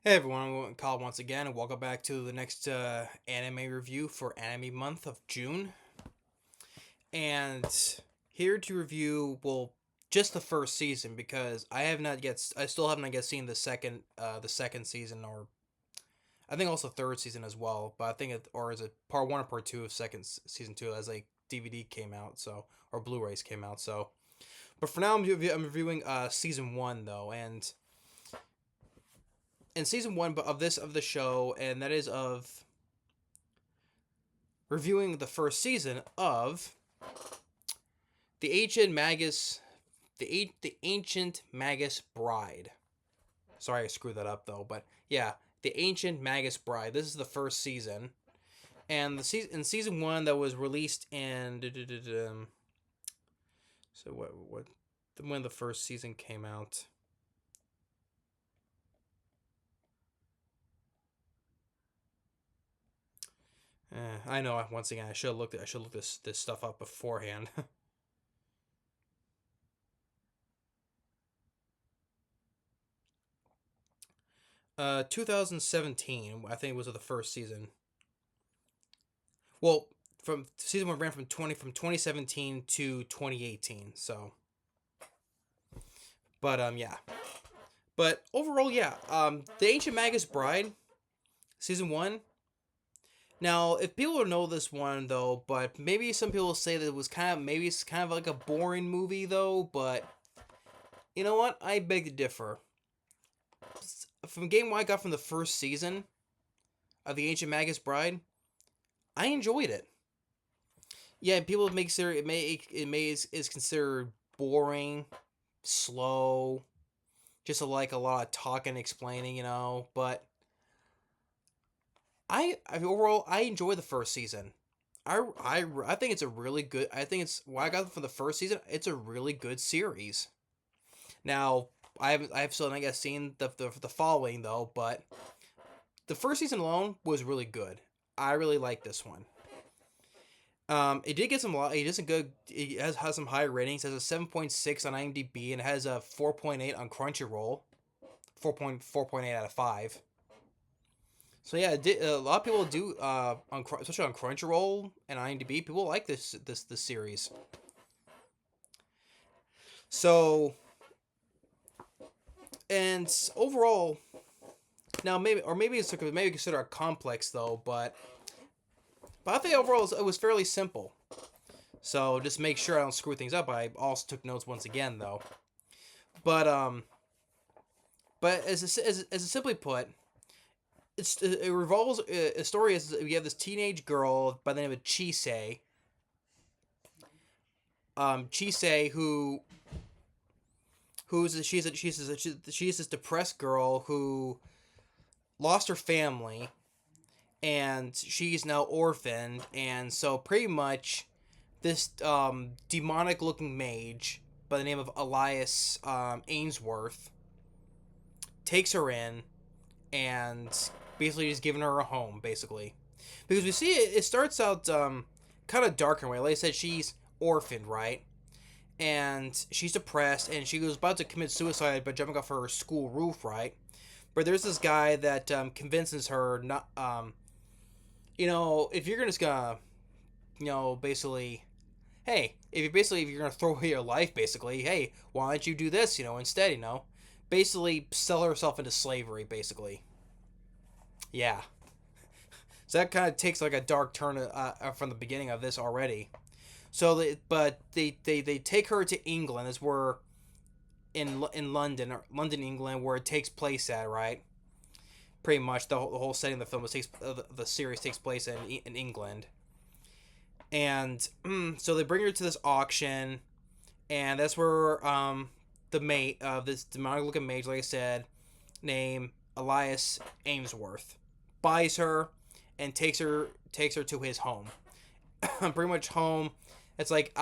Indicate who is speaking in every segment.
Speaker 1: Hey everyone, I'm Kyle once again, and welcome back to the next anime review for Anime Month of June. And here to review, well, just the first season because I still haven't yet seen the second season, or I think also third season as well. But I think or is it part one or part two of season two as like DVD came out, so or Blu-rays came out, so. But for now, I'm reviewing season one though, and in season one of the show, and that is of reviewing the first season of the Ancient Magus, the Ancient Magus Bride. Sorry, I screwed that up though, but yeah, the Ancient Magus Bride. This is the first season, and the season in season one that was released in so what when the first season came out. I know. Once again, I should look this stuff up beforehand. 2017, I think, was the first season. Well, from season one ran from 2017 to 2018. So, but yeah. But overall, yeah. The Ancient Magus Bride, season one. Now, if people don't know this one though, but maybe some people say that it was maybe it's kind of like a boring movie though. But you know what? I beg to differ. From game what I got from the first season of the Ancient Magus Bride, I enjoyed it. Yeah, people make it may is considered boring, slow, just like a lot of talking, explaining, But overall I enjoy the first season. I think it's a really good. I think it's what I got from the first season. It's a really good series. Now I have still I guess seen the following though, but the first season alone was really good. I really like this one. It did get some. It is a good. It has some high ratings. It has a 7.6 on IMDb and it has a 4.8 on Crunchyroll. 4.8 out of 5. So yeah, a lot of people do especially on Crunchyroll and IMDb. People like this series. So and overall, now maybe it's maybe consider it complex though, but I think overall it was fairly simple. So just make sure I don't screw things up. I also took notes once again though. But as simply put, it revolves a story is we have this teenage girl by the name of Chisei. Chisei she's this depressed girl who lost her family, and she's now orphaned, and so pretty much this demonic looking mage by the name of Elias Ainsworth takes her in and basically just giving her a home, basically. Because we see it starts out kind of dark in a way. Like I said, she's orphaned, right? And she's depressed, and she was about to commit suicide by jumping off her school roof, right? But there's this guy that convinces her not, if you're just gonna, basically, hey, if you're gonna throw away your life, basically, hey, why don't you do this, instead, basically sell herself into slavery, basically. Yeah. So that kind of takes like a dark turn from the beginning of this already. So, they take her to England. Is where in London, London, England, where it takes place at, right? Pretty much the whole setting of the film the series takes place in England, and so they bring her to this auction, and that's where the mate of this demonic looking mage, like I said, named Elias Ainsworth, buys her and takes her to his home. Pretty much home. It's like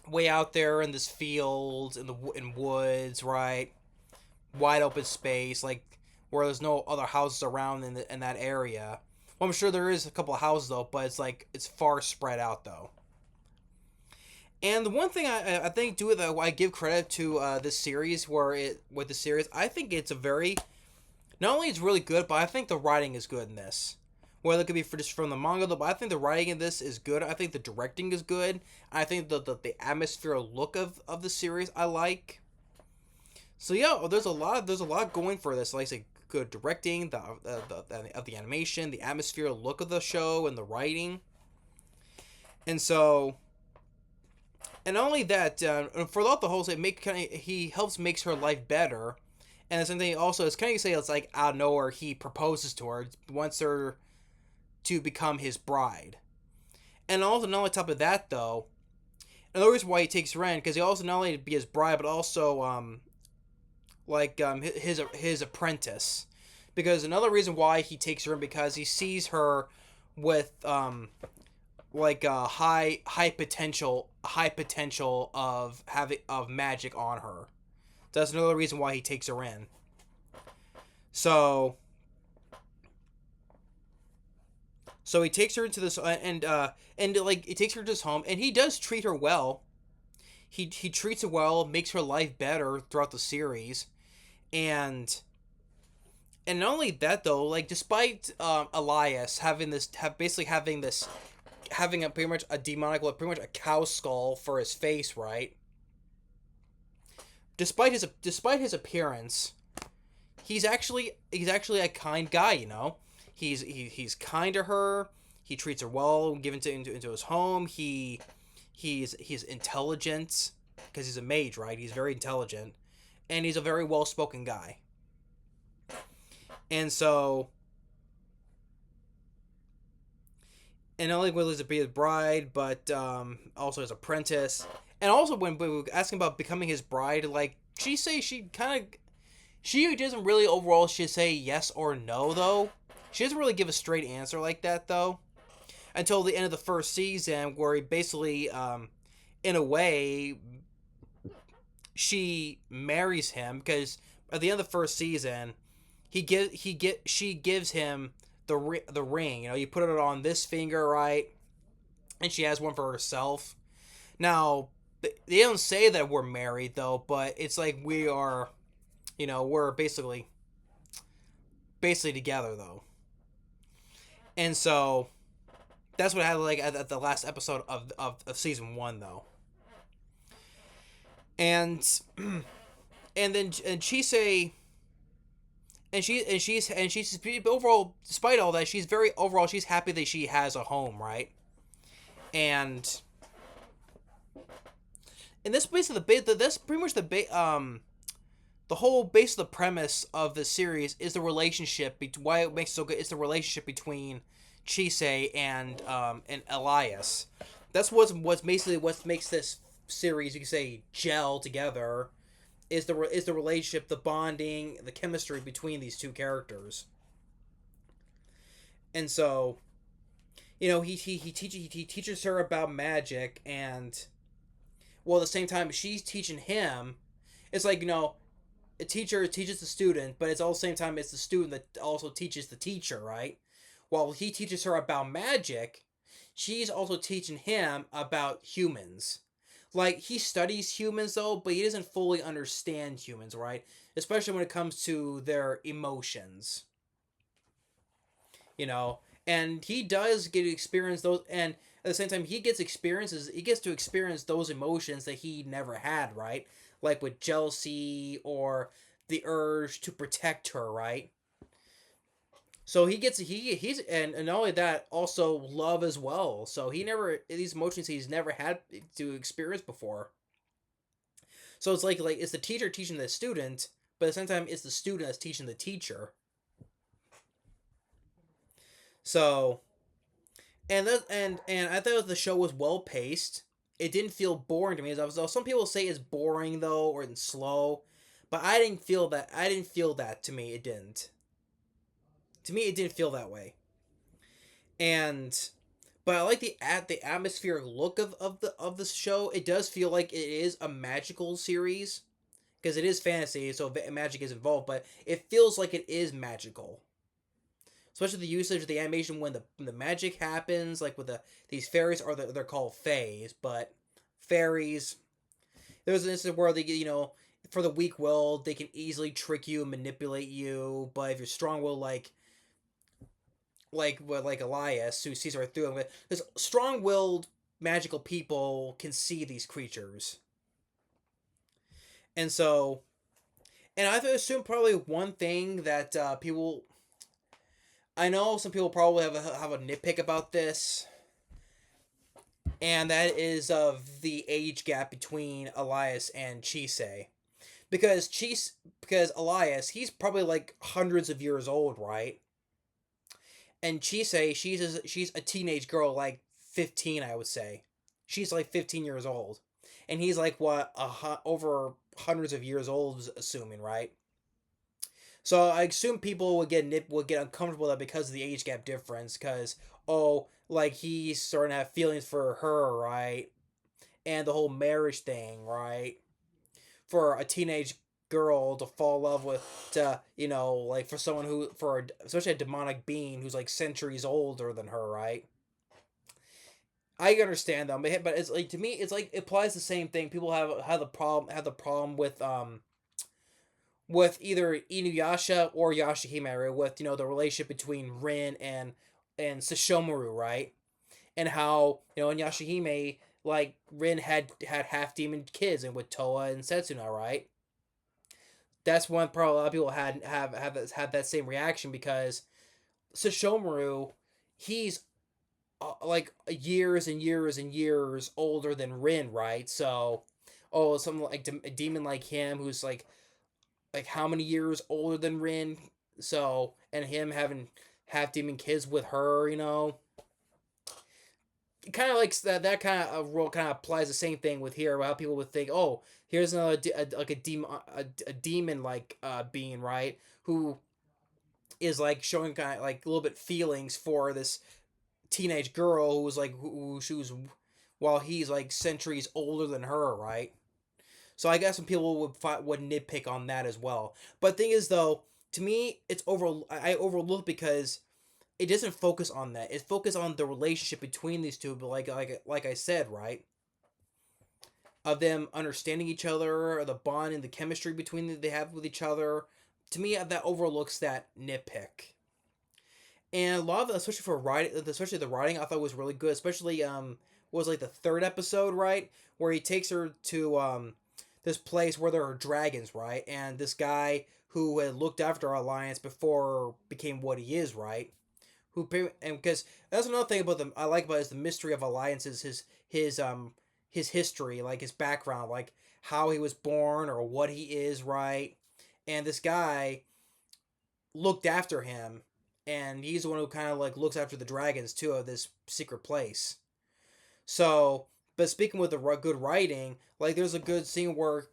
Speaker 1: way out there in this field in woods, right? Wide open space, like where there's no other houses around in that area. Well, I'm sure there is a couple of houses though, but it's far spread out though. And the one thing I think I give credit to this series with the series, I think it's a very Not only is really good, but I think the writing is good in this. Whether it could be for just from the manga, though, but I think the writing in this is good. I think the directing is good. I think the atmosphere look of the series I like. So yeah, there's a lot going for this. Like I say, good directing, of the animation, the atmosphere look of the show, and the writing. And so, and not only that, throughout the whole, he helps makes her life better. And the same thing also is kind of say it's like out of nowhere he proposes to her, wants her to become his bride. And also not only top of that though, another reason why he takes her in because he also not only to be his bride but also his apprentice. Because another reason why he takes her in because he sees her with like a high potential of having of magic on her. That's another reason why he takes her in. So he takes her into this and like he takes her to his home and he does treat her well. He treats her well, makes her life better throughout the series, and not only that though, like despite Elias having a pretty much a demonic, pretty much a cow skull for his face, right? Despite his appearance, he's actually a kind guy, you know. He's kind to her. He treats her well. Given into his home. He's intelligent because he's a mage, right? He's very intelligent, and he's a very well spoken guy. And so, and not only was to be his bride, but also his apprentice. And also, when we were asking about becoming his bride, like she doesn't really overall should say yes or no though. She doesn't really give a straight answer like that though, until the end of the first season, where he basically, in a way, she marries him because at the end of the first season, she gives him the ring. You know, you put it on this finger, right, and she has one for herself. Now, they don't say that we're married though, but it's like we are, you know, we're basically together though. And so that's what I had like at the last episode of season one though. And and Chise she's overall, despite all that, she's very overall she's happy that she has a home, right? And this basically that's pretty much the whole base of the premise of the series is the relationship between why it makes it so good. It's the relationship between Chise and Elias. That's what's basically what makes this series, you can say, gel together. Is the relationship, the bonding, the chemistry between these two characters. And so, you know, he teaches her about magic, and well, at the same time she's teaching him. It's like, you know, a teacher teaches the student, but it's all the same time it's the student that also teaches the teacher, right? While he teaches her about magic, she's also teaching him about humans. Like, he studies humans though, but he doesn't fully understand humans, right? Especially when it comes to their emotions, you know. And he does get to experience those, and at the same time he gets to experience those emotions that he never had, right? Like with jealousy or the urge to protect her, right? So he's and not only that, also love as well. So he never these emotions he's never had to experience before. So it's like it's the teacher teaching the student, but at the same time it's the student that's teaching the teacher. So and I thought the show was well paced. It didn't feel boring to me. Some people say it's boring though, or it's slow, but I didn't feel that. I didn't feel that. To me, it didn't. To me, it didn't feel that way. And but I like the atmospheric look of the show. It does feel like it is a magical series because it is fantasy, so magic is involved. But it feels like it is magical, especially the usage of the animation when the magic happens, like with these fairies, or they're called fays, but fairies. There's an instance where they, you know, for the weak-willed, they can easily trick you and manipulate you. But if you're strong-willed, like Elias, who sees right through them, because strong-willed magical people can see these creatures, and so, and I assume probably one thing that people, I know some people probably have a nitpick about this, and that is of the age gap between Elias and Chisei. Because Elias, he's probably like hundreds of years old, right? And Chisei, she's a teenage girl, like 15, I would say. She's like 15 years old, and he's like what over hundreds of years old, assuming, right? So I assume people would get uncomfortable with that because of the age gap difference. Because oh, like he's starting to have feelings for her, right? And the whole marriage thing, right? For a teenage girl to fall in love with, to like for someone who especially a demonic being who's like centuries older than her, right? I understand them, but it's like, to me it's like it applies the same thing. People have the problem with either Inuyasha or Yashahime, right? With the relationship between Rin and Sesshomaru, right? And how in Yashahime, like Rin had half demon kids, and with Toa and Setsuna, right? That's one probably a lot of people had that same reaction, because Sesshomaru, he's like years and years and years older than Rin, right? So, oh, something like a demon like him who's like how many years older than Rin? So, and him having half demon kids with her, kind of like that kind of role kind of applies the same thing with here. How people would think, oh, here's another like a demon like being, right, who is like showing kind of like a little bit feelings for this teenage girl who's like who she was, while he's like centuries older than her, right? So I guess some people would nitpick on that as well. But the thing is, though, to me, I overlook because it doesn't focus on that. It focuses on the relationship between these two. But like I said, right, of them understanding each other, or the bond and the chemistry between they have with each other. To me, that overlooks that nitpick. And a lot of it, especially for writing, especially the writing, I thought was really good. Especially was like the third episode, right, where he takes her to this place where there are dragons, right, and this guy who had looked after our alliance before became what he is, right, and because that's another thing about them I like about is the mystery of alliances, his history, like his background, like how he was born or what he is, right, and this guy looked after him, and he's the one who kind of like looks after the dragons too of this secret place. So, but speaking with the good writing, like there's a good scene where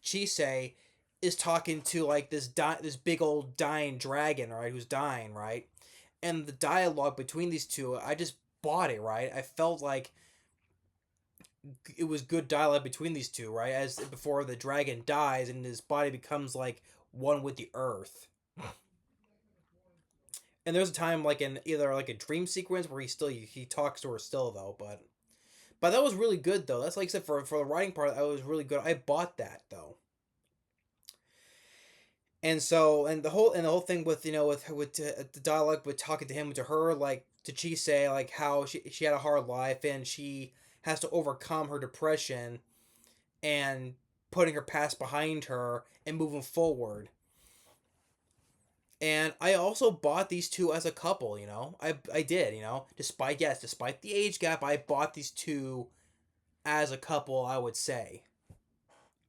Speaker 1: Chisei is talking to like this big old dying dragon, right, who's dying, right, and the dialogue between these two, I just bought it, right. I felt like it was good dialogue between these two, right, as before the dragon dies and his body becomes like one with the earth. And there's a time like in either like a dream sequence where he talks to her still, though, but that was really good, though. That's like I said, for the writing part, that was really good. I bought that, though. And so, and the whole thing with the dialogue with talking to him, to her, like to Chisei, like how she had a hard life and she has to overcome her depression and putting her past behind her and moving forward. And I also bought these two as a couple, I did, despite the age gap, I bought these two as a couple, I would say.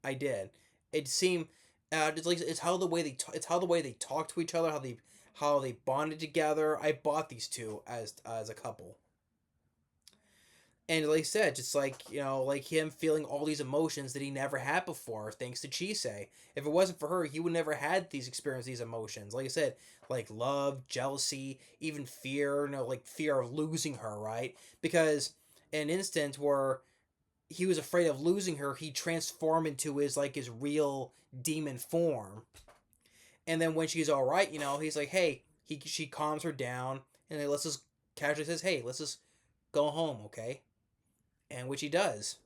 Speaker 1: I did. It seemed it's how the way it's how the way they talk to each other, how they bonded together. I bought these two as a couple. And like I said, just like like him feeling all these emotions that he never had before, thanks to Chisei. If it wasn't for her, he would never had these emotions. Like I said, like love, jealousy, even fear. Like fear of losing her, right? Because in an instant where he was afraid of losing her, he transformed into his real demon form. And then when she's all right, he's like, hey, she calms her down, and then let's just casually says, hey, let's just go home, okay? And which he does.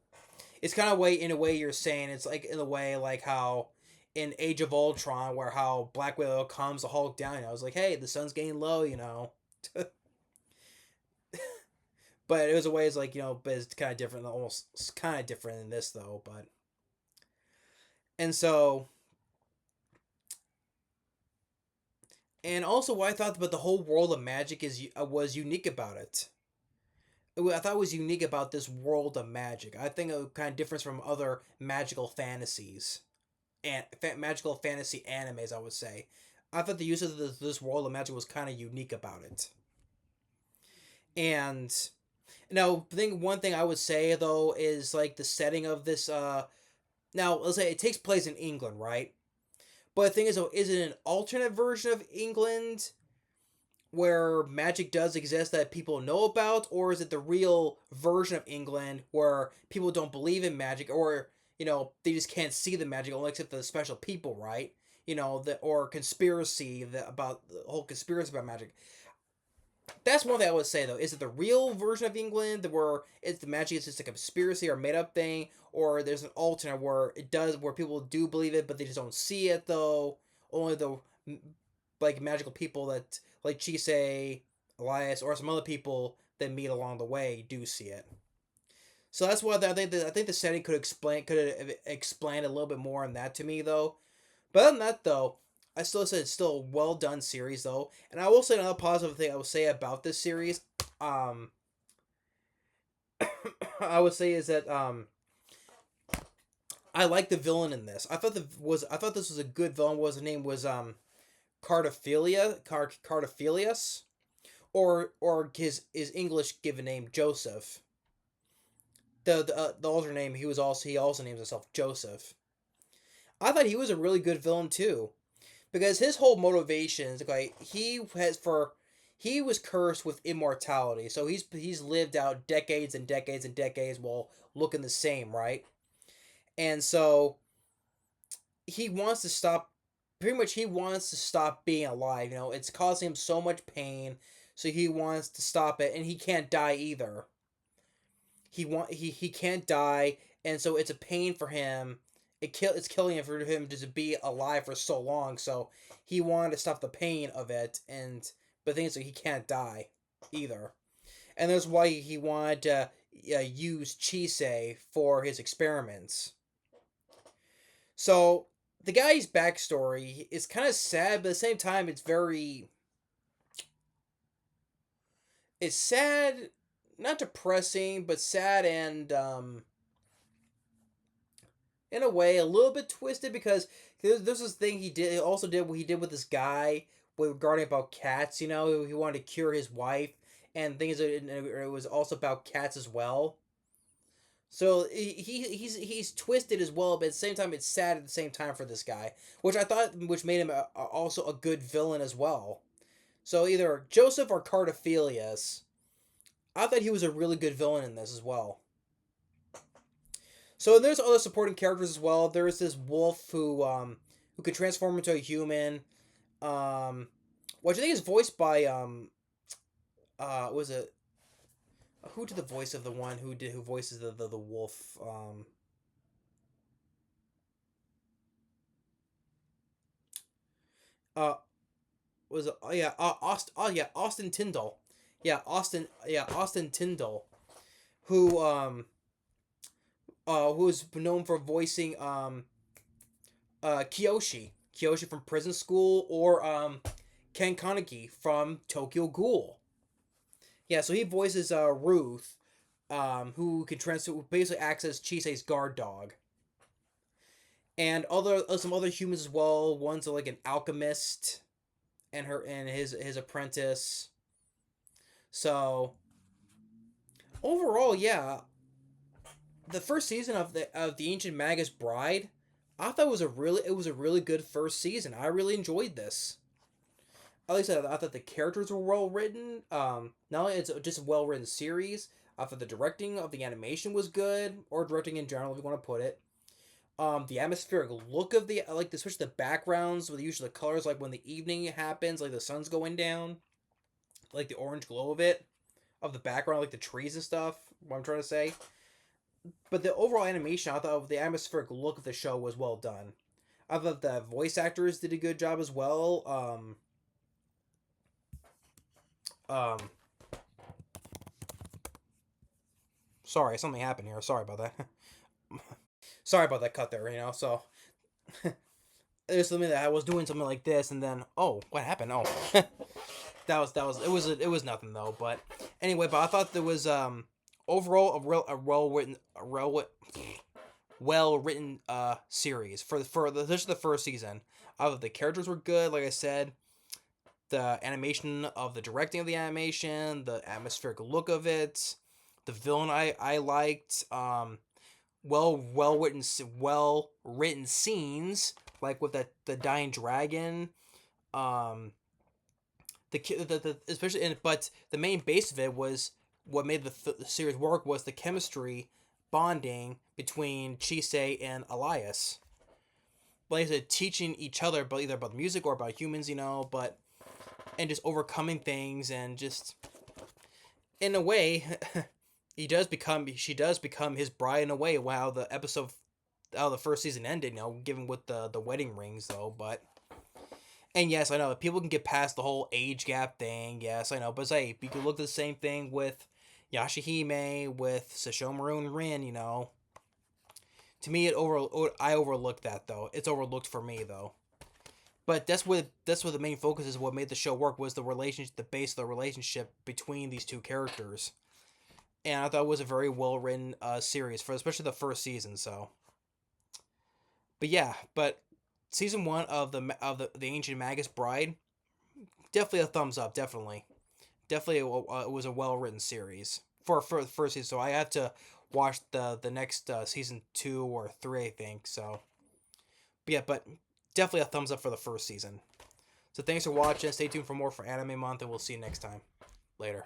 Speaker 1: It's kind of way in a way you're saying it's like in a way like how in Age of Ultron where how Black Widow calms the Hulk down. I was like, hey, the sun's getting low, but it was a way it's like but it's kind of different, almost kind of different in this though. But and so and also what I thought about the whole world of magic is was unique about it. I thought it was unique about this world of magic. I think it was kind of different from other magical fantasies and magical fantasy animes. I would say, I thought the use of this world of magic was kind of unique about it. And now, one thing I would say though is like the setting of this. Now let's say it takes place in England, right? But the thing is, though, is it an alternate version of England where magic does exist that people know about, or is it the real version of England where people don't believe in magic, or they just can't see the magic only except for the special people, right? Or conspiracy about the whole conspiracy about magic. That's one thing I would say though. Is it the real version of England where it's the magic is just a conspiracy or made up thing, or there's an alternate where people do believe it but they just don't see it though? Only the like magical people that like Chisei, Elias, or some other people that meet along the way do see it. So that's why I think the setting could have explained a little bit more on that to me though. But other than that though, I still said it's still a well done series though, and I will say another positive thing I will say about this series. I would say is that I like the villain in this. I thought this was a good villain. What his name was Cardophilius, or his English given name Joseph. The alternate name he also names himself Joseph. I thought he was a really good villain too, because his whole motivation is like he was cursed with immortality, so he's lived out decades and decades and decades while looking the same, right? And so he wants to stop. Pretty much, he wants to stop being alive. It's causing him so much pain, so he wants to stop it, and he can't die either. He can't die, and so it's a pain for him. It's killing him for him to be alive for so long. So he wanted to stop the pain of it, but the thing is, he can't die either, and that's why he wanted to use Chisei for his experiments. So the guy's backstory is kind of sad, but at the same time, it's sad, not depressing, but sad and in a way a little bit twisted because there's this thing he also did what he did with this guy regarding about cats. He wanted to cure his wife, and things it was also about cats as well. So he's twisted as well, but at the same time, it's sad at the same time for this guy, which made him also a good villain as well. So either Joseph or Cardophilius, I thought he was a really good villain in this as well. So there's other supporting characters as well. There's this wolf who could transform into a human, which I think is voiced by was it who did the voice of the one who voices the wolf uh was it oh yeah Austin Tyndall, Austin Tyndall, who who's known for voicing Kiyoshi from Prison School, or Ken Kaneki from Tokyo Ghoul. Yeah, so he voices Ruth, who can who basically acts as Chisei's guard dog, and some other humans as well. One's like an alchemist, and his apprentice. So overall, yeah, the first season of the Ancient Magus Bride, I thought it was a really good first season. I really enjoyed this. At least I thought the characters were well written. Not only it's just a well written series. I thought the directing of the animation was good, or directing in general, if you want to put it. The atmospheric look of especially the backgrounds with the use of the colors, like when the evening happens, like the sun's going down, like the orange glow of the background, like the trees and stuff. What I'm trying to say. but the overall animation, I thought the atmospheric look of the show was well done. I thought the voice actors did a good job as well. Um, sorry, something happened here. Sorry about that. Sorry about that cut there. So it was something that I was doing something like this, and then what happened? It was nothing though. But anyway, but I thought there was overall a well written series for this is the first season. I thought the characters were good, like I said. The animation of the directing of the animation, the atmospheric look of it, the villain I liked. Well written scenes like with the dying dragon. Um, the especially but the main base of it was what made the series work was the chemistry bonding between Chisei and Elias. Like I said, teaching each other, but either about music or about humans, but and just overcoming things and just in a way, she does become his bride in a way. Wow, the episode, how the first season ended, given with the wedding rings though, but. And yes, I know people can get past the whole age gap thing. Yes, I know, but hey, you can look at the same thing with Yashahime, with Sesshomaru and Rin. To me, I overlooked that though. It's overlooked for me though. But that's what the main focus is. What made the show work was the relationship, the base of the relationship between these two characters, and I thought it was a very well written series for especially the first season. So, but yeah, but season one of the Ancient Magus Bride, definitely a thumbs up. Definitely, it was a well written series for the first season. So I have to watch the next season 2 or 3, I think. So, but yeah, but definitely a thumbs up for the first season. So thanks for watching. Stay tuned for more for Anime Month, and we'll see you next time. Later.